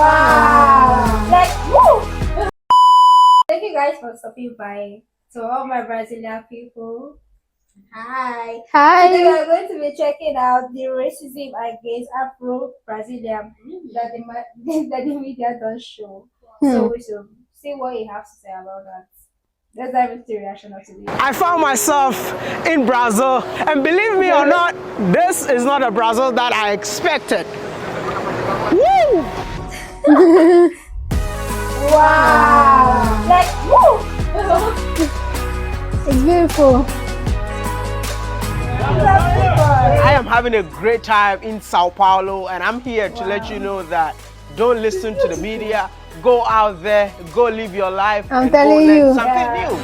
Wow! Like, woo! Thank you guys for stopping by. To all my Brazilian people, hi. Hi. Today we are going to be checking out the racism against Afro-Brazilian that that the media does show. So we should see what you have to say about that. Let's dive into the reaction of today. I found myself in Brazil, and believe me or not, this is not a Brazil that I expected. Woo! Wow! Like, woo! It's beautiful. I am having a great time in Sao Paulo, and I'm here to let you know that don't listen to the media. Go out there, go live your life, I'm and telling go you. learn something new.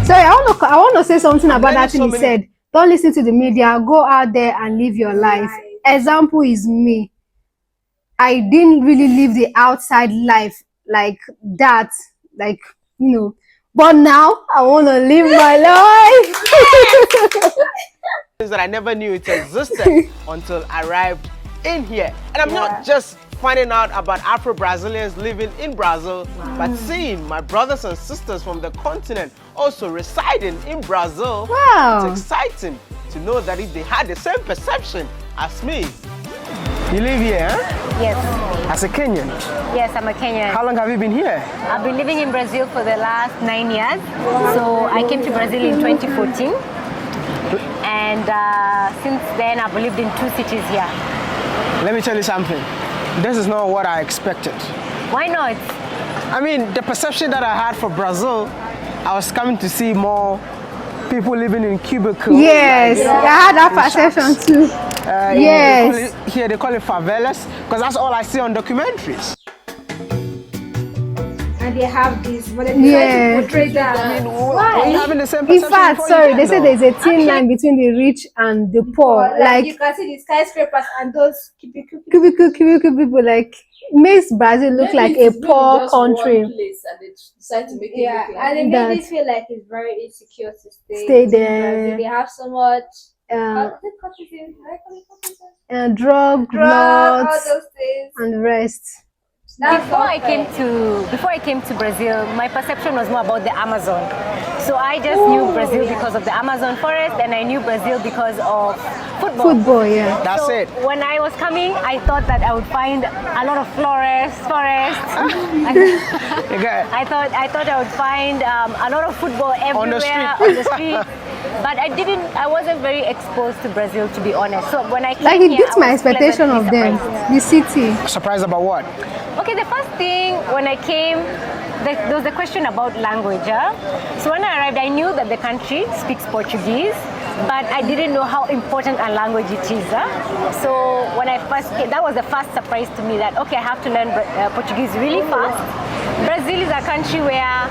Sorry, I want to say something about that thing he said. Don't listen to the media. Go out there and live your life. Example is me. I didn't really live the outside life like that, like, you know. But now I want to live my life. Things that I never knew it existed until I arrived in here. And I'm not just finding out about Afro-Brazilians living in Brazil, but seeing my brothers and sisters from the continent also residing in Brazil. Wow. It's exciting to know that if they had the same perception as me. You live here, huh? Yes. As a Kenyan? Yes, I'm a Kenyan. How long have you been here? I've been living in Brazil for the last 9 years. So I came to Brazil in 2014. And since then, I've lived in 2 cities here. Let me tell you something. This is not what I expected. Why not? I mean, the perception that I had for Brazil, I was coming to see more people living in cubicles. Yes, I had that perception too. Yes. Here they call it favelas, because that's all I see on documentaries. And they have this, but they try to portray that. I mean, why? Having the same In perception fact, before sorry, you they get say there. there's a thin line between the rich and the poor. Like you can see the skyscrapers and those cubicle people, like, makes Brazil look like a poor country. And they decide to make it yeah, look like and it that. makes me feel like it's very insecure to Stay in there. Brazil. They have so much Drug, all lots, those things. and the rest. Before I came to Brazil, my perception was more about the Amazon. So I just knew Brazil because of the Amazon forest, and I knew Brazil because of football. Football, yeah. That's So it. when I was coming, I thought that I would find a lot of forests. I thought I would find a lot of football everywhere on the street. But I wasn't very exposed to Brazil, to be honest. So when I came Like, it here, beats I my was expectation of pleasantly them, surprised. the city. Surprised about what? Okay, the first thing when I came, there was a question about language. So when I arrived, I knew that the country speaks Portuguese, but I didn't know how important a language it is. So when I first came, that was the first surprise to me, that okay, I have to learn Portuguese really fast. Brazil is a country where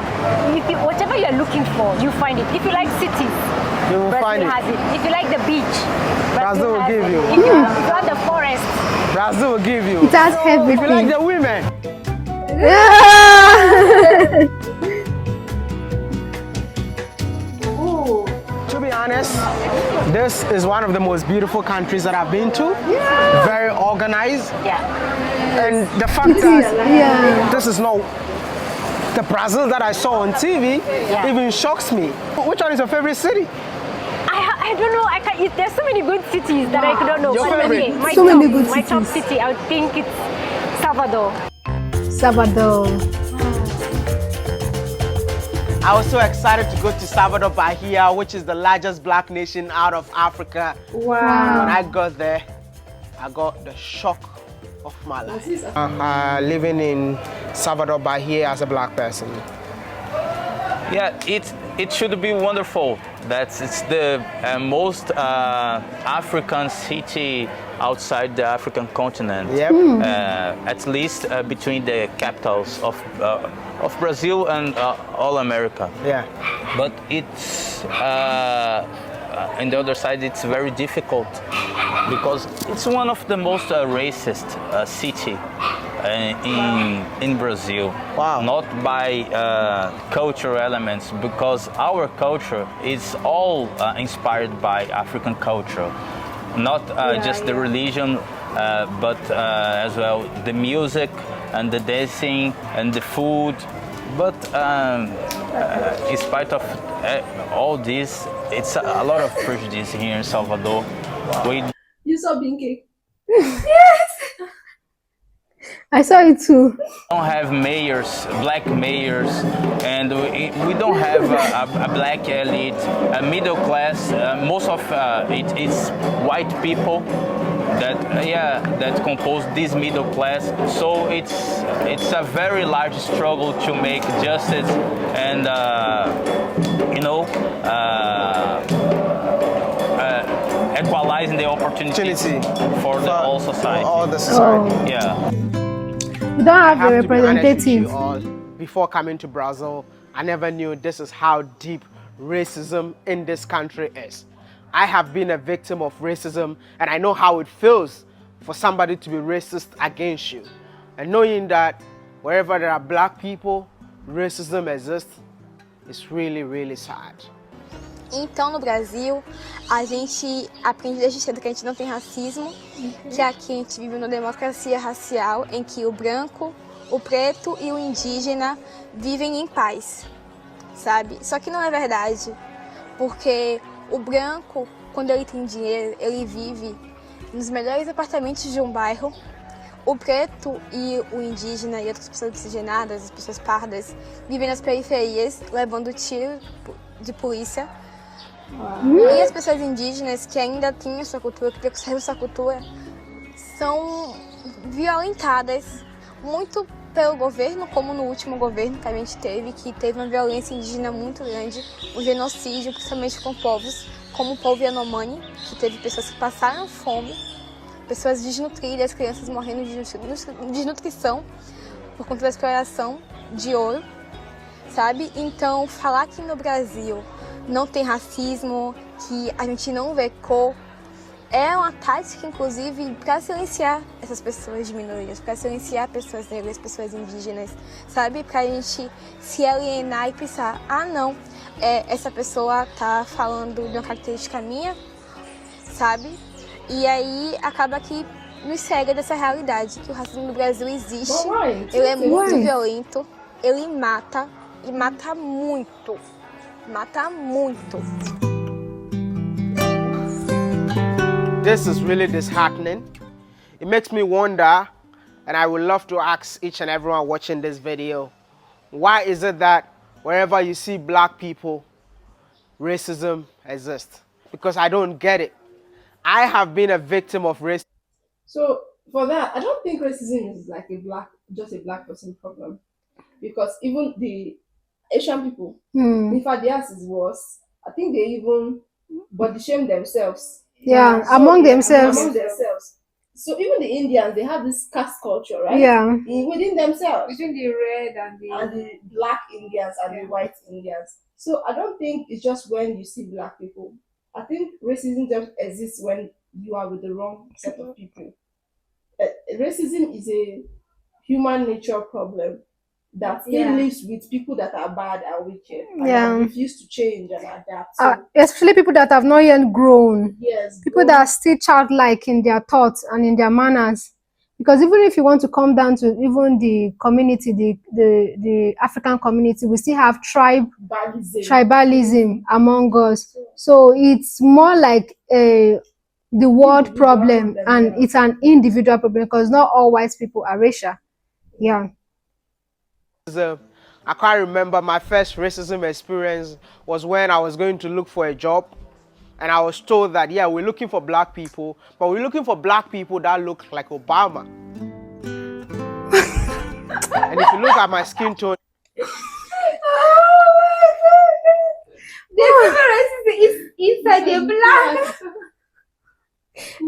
whatever you're looking for, you find it. If you like cities, You will Brazil find it. has it. If you like the beach, Brazil will has give it. you. If you want the forest, Brazil will give you. It has If you like everything. the women, to be honest, this is one of the most beautiful countries that I've been to. Very organized. yeah. And the fact It is, that yeah. this is not the Brazil that I saw on TV even shocks me. Which one is your favorite city? I don't know. There's so many good cities that I don't know. Your But favorite? okay, So many good my top cities. city, I would think it's Salvador. Salvador. I was so excited to go to Salvador Bahia, which is the largest black nation out of Africa. Wow. When I got there, I got the shock of my life. Living in Salvador Bahia as a black person. Yeah, it should be wonderful. It's the most African city outside the African continent. Yep. At least between the capitals of Brazil and all America. Yeah. But it's on the other side, it's very difficult because it's one of the most racist city in Brazil. Wow. Not by cultural elements, because our culture is all inspired by African culture. Not just the religion, but as well the music and the dancing and the food. But in spite of all this, it's a lot of prejudice here in Salvador. We You saw bean cake. I saw it too. don't have mayors, black mayors, and we don't have a black elite, a middle class. Most of it is white people that compose this middle class. So it's a very large struggle to make justice and equalizing the opportunities for the whole society. For all the society. Yeah. We don't have a To be honest with you representative. all, before coming to Brazil, I never knew this is how deep racism in this country is. I have been a victim of racism, and I know how it feels for somebody to be racist against you. And knowing that wherever there are black people, racism exists, is really, really sad. Então, no Brasil, a gente aprende desde cedo que a gente não tem racismo, que aqui a gente vive numa democracia racial em que o branco, o preto e o indígena vivem em paz, sabe? Só que não é verdade, porque o branco, quando ele tem dinheiro, ele vive nos melhores apartamentos de um bairro. O preto e o indígena e outras pessoas miscigenadas, as pessoas pardas, vivem nas periferias, levando tiro de polícia. E as pessoas indígenas que ainda têm a sua cultura, que conservam sua cultura, são violentadas muito pelo governo, como no último governo que a gente teve, que teve uma violência indígena muito grande, um genocídio, principalmente com povos, como o povo Yanomami, que teve pessoas que passaram fome, pessoas desnutridas, crianças morrendo de desnutrição por conta da exploração de ouro, sabe? Então, falar que no Brasil não tem racismo, que a gente não vê cor, é uma tática, inclusive, para silenciar essas pessoas de minorias, para silenciar pessoas negras, pessoas indígenas, sabe? Para a gente se alienar e pensar, ah, não, essa pessoa tá falando de uma característica minha, sabe? E aí acaba que nos cega dessa realidade, que o racismo no Brasil existe, ele é muito violento, ele mata, e mata muito. Mata muito. This is really disheartening. It makes me wonder, and I would love to ask each and everyone watching this video, why is it that wherever you see black people, racism exists? Because I don't get it. I have been a victim of racism. So for that, I don't think racism is like just a black person problem, because even the Asian people, in fact, theirs is worse. I think they even body shame themselves. Yeah, So, among themselves. Among themselves. So even the Indians, they have this caste culture, right? Yeah. Within themselves. Between the red and The black Indians and the white Indians. So I don't think it's just when you see black people. I think racism just exists when you are with the wrong set of people. Racism is a human nature problem that still lives with people that are bad and wicked and that refuse to change and adapt. So, Especially people that have not yet grown. yes, People that are still childlike in their thoughts and in their manners. Because even if you want to come down to even the community, the African community, we still have tribalism among us. So it's more like the world problem, and it's an individual problem, because not all white people are racial. Yeah. I can't remember my first racism experience was when I was going to look for a job, and I was told that, yeah, we're looking for black people, but we're looking for black people that look like Obama. And if you look at my skin tone, racism is inside the black.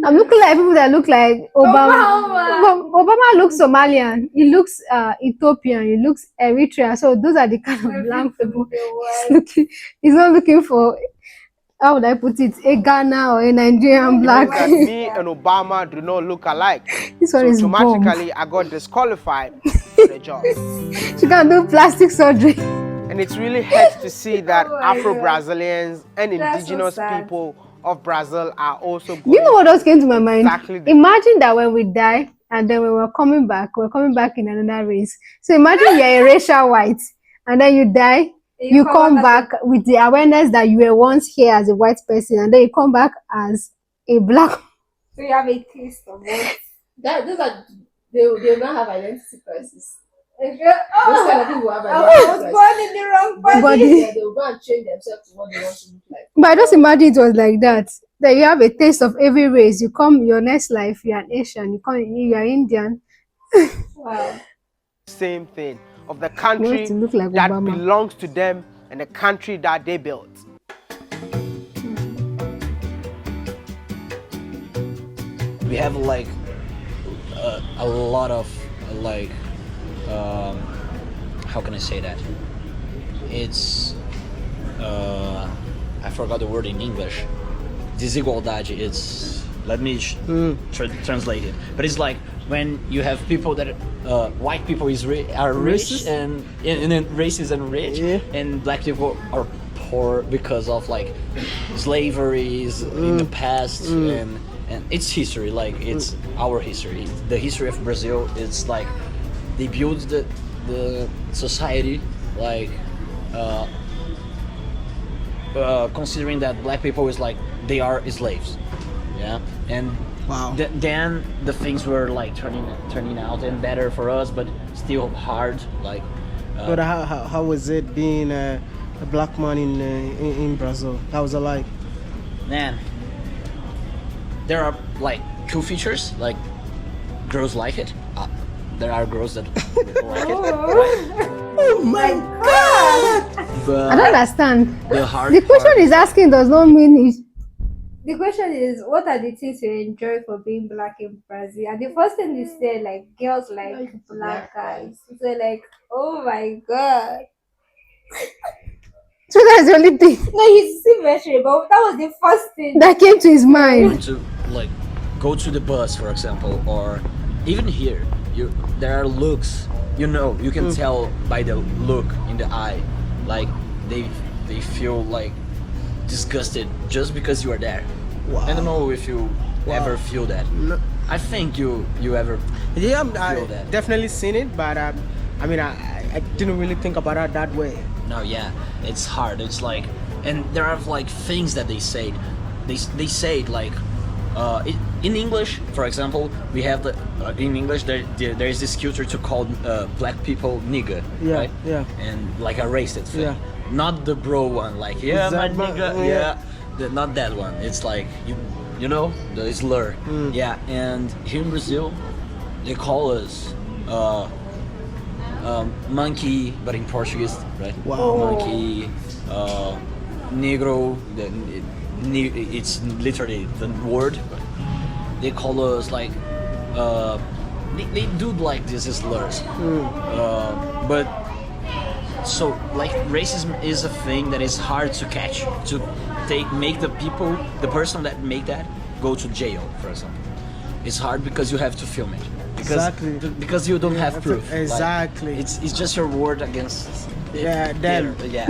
I'm looking like people that look like Obama. Obama looks Somalian. He looks Ethiopian. He looks Eritrea. So those are the kind of black people he's not looking for. how would I put it? A Ghana or a Nigerian It black. means that me and Obama do not look alike. This one So is bomb. automatically, I got disqualified for the job. She can do plastic surgery. And it's really hurts to see that Oh my Afro-Brazilians and That's so indigenous sad. people of Brazil are also going. Do you know what else came to my mind? Exactly the- Imagine that when we die and then when we're coming back in another race. So imagine you're a racial white and then you die. You come back with the awareness that you were once here as a white person and then you come back as a black. So you have a taste of what? Those are they will not have identity crisis. Those kind Oh, of people will have I identity was crisis. born in the wrong body. Body. Yeah, they will go and change themselves to what they want to look like. But I just imagine it was like that. That you have a taste of every race. You come your next life, you're an Asian, you're Indian. Wow. Same thing of the You country want to look like that Obama. belongs to them and the country that they built. We have like a lot of like how can I say that? It's I forgot the word in English. Desigualdade. It's let me translate it. But it's like when you have people that white people are rich Racist? and then racist and rich, and black people are poor because of like slaveries in the past and it's history, like it's our history. The history of Brazil is like they built the society like considering that black people is like they are slaves, yeah, and Wow. then the things were like turning out and better for us, but still hard. Like, But how was it being a black man in Brazil? How was it like? man, there are like cool features, like girls like it. There are girls that like it, Oh my God! but I don't understand. the hard The question part- is asking does not mean it. The question is, what are the things you enjoy for being black in Brazil? And the first thing you say, like, girls like black guys. So, like, oh my god. So that's the only thing No, he's still mentioning, but that was the first thing. that came to his mind. to like go to the bus, for example, or even here, there are looks. You can tell by the look in the eye, like they feel like disgusted just because you are there. Wow. I don't know if you ever feel that. No. I think you ever Yeah, I feel that. definitely seen it, but I mean, I didn't really think about it that way. No, yeah, it's hard. It's like, and there are like things that they say. They say it like, in English, for example, we have in English there is this culture to call black people nigga, Yeah, right? yeah. And like a racist thing. Yeah. Not the bro one, like yeah, my Exactly, nigga, yeah. not that one. It's like you know the slur. Yeah, and here in Brazil, they call us monkey, but in Portuguese, right? Wow. Monkey, negro. It's literally the word. But they call us like they do like these slurs, but so like racism is a thing that is hard to catch, to make the person that make that go to jail, for example. It's hard because you have to film it. Exactly. Because you don't have proof. Like, Exactly. it's just your word against them. Yeah.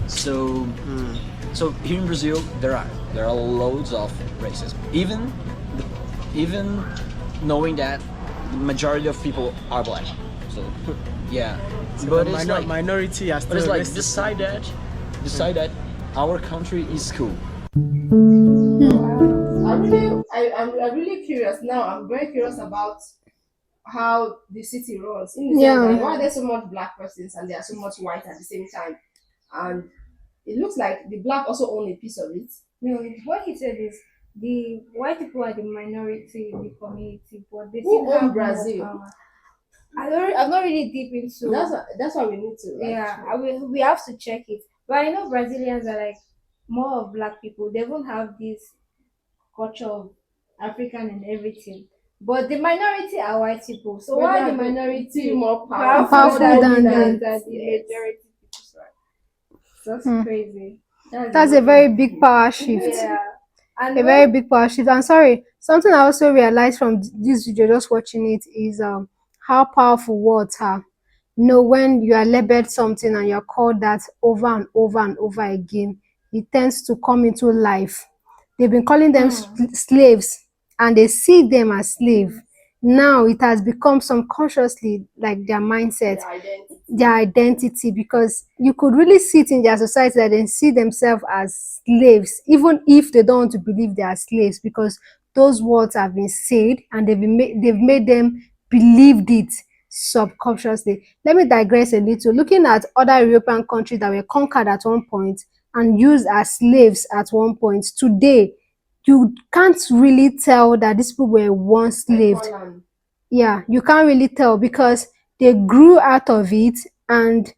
So so here in Brazil there are loads of racism. Even knowing that the majority of people are black. So yeah. So but the it's like minority are still but it's like racist. decide that our country is cool. I'm really curious now. I'm very curious about how the city runs. In the Yeah. sense that why there's so much black persons and there are so much white at the same time, and it looks like the black also own a piece of it. No, what he said is the white people are the minority in the community, but they Who still have own more Brazil? power. I'm not really deep into. That's why we need to. Like, Yeah, we have to check it. But I know Brazilians are like more of black people. They don't have this culture of African and everything. But the minority are white people. So But why they the are minority more powerful powerful than than the them. majority people? So that's crazy. That's a very big power shift. Yeah. And A very big power shift. I'm sorry. Something I also realized from this video, just watching it, is how powerful words are. When you are labeled something and you're called that over and over and over again, it tends to come into life. They've been calling them slaves, and they see them as slave. Now it has become subconsciously like their mindset, their identity, because you could really see it in their society that they see themselves as slaves, even if they don't want to believe they are slaves, because those words have been said and they've made them believed it subconsciously. Let me digress a little. Looking at other European countries that were conquered at one point and used as slaves at one point, today you can't really tell that these people were once slaves. Yeah, you can't really tell because they grew out of it, and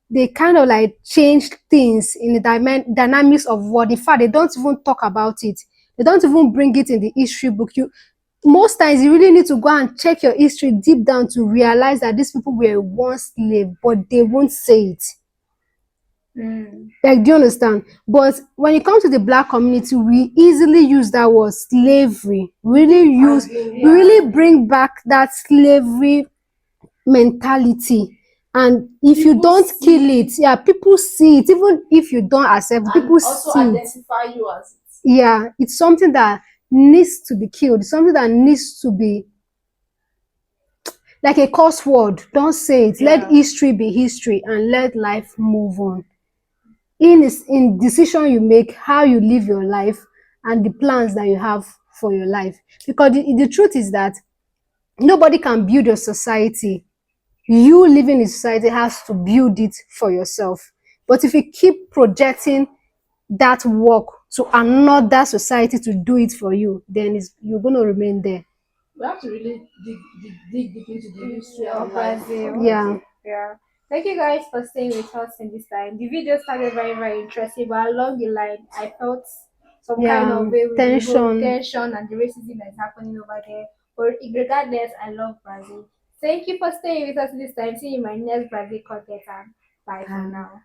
they kind of like changed things in the dynamics of what. In fact, they don't even talk about it. They don't even bring it in the history book. Most times you really need to go and check your history deep down to realize that these people were once slaves, but they won't say it. Like, do you understand? But when it comes to the black community, we easily use that word slavery. We really bring back that slavery mentality. And if you don't kill it, yeah, people see it. Even if you don't accept, people Also see it. identify you as it. Yeah, it's something that needs to be killed. It's something that needs to be like a curse word. Don't say it. Let history be history and let life move on. In decision you make, how you live your life, and the plans that you have for your life. Because the truth is that nobody can build your society. You living in society has to build it for yourself. But if you keep projecting that work to another society to do it for you, then you're going to remain there. We have to really dig deep into the history of and life. Brazil. Yeah. Yeah. Thank you guys for staying with us in this time. The video started very, very interesting, but along the line, I felt some kind Yeah, of way with the whole tension. tension and the racism that's happening over there. But regardless, I love Brazil. Thank you for staying with us this time. See you in my next Brazil content, and bye for now.